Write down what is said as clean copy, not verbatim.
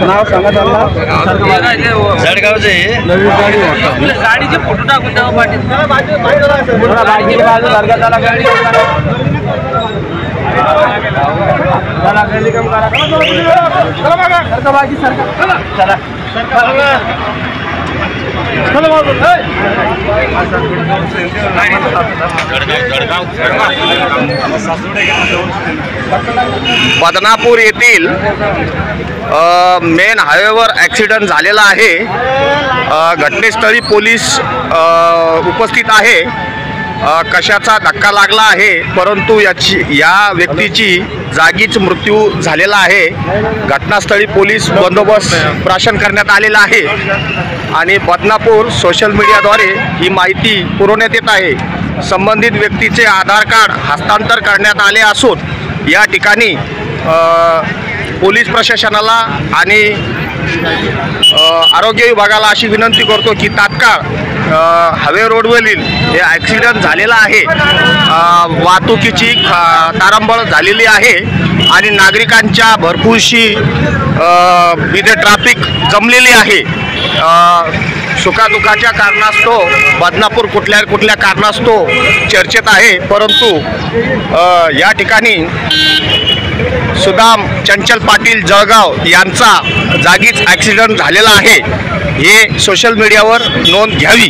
नाव सांगा त्यांना. जळगावचे गाडीचे फोटो टाकून द्यावं पाटील. बाजूची बाजू सारखा चला गाडी चला गाडी काम करा. चला बघा सारखा बाजी सारखा चला बदनापूर येथील मेन हायवेवर ॲक्सिडेंट झालेला आहे. घटनास्थळी पोलीस उपस्थित आहे. कशाचा धक्का लागला आहे परंतु या व्यक्तीची जागीच मृत्यू झालेला आहे. घटनास्थळी पोलीस बंदोबस्त प्राशन करण्यात आलेला आहे आणि बदनापूर सोशल मीडियाद्वारे ही माहिती पुरवण्यात येत आहे. संबंधित व्यक्तीचे आधार कार्ड हस्तांतर करण्यात आले असून या ठिकाणी पोलीस प्रशासनाला आणि आरोग्य विभागाला अशी विनंती करतो की तात्काळ हायवे रोडवरील हे ॲक्सिडेंट झालेला आहे. वाहतुकीची तारंबळ झालेली आहे आणि नागरिकांच्या भरपूरशी इथे ट्रॅफिक जमलेली आहे. सुखादुखाच्या कारणास्तव बदनापूर कुठल्या कारणास्तव चर्चेत आहे परंतु या ठिकाणी सुदाम चंचल पाटील जळगाव यांचा जागीच ॲक्सिडेंट झालेला आहे. हे सोशल मीडियावर नोंद घ्यावी.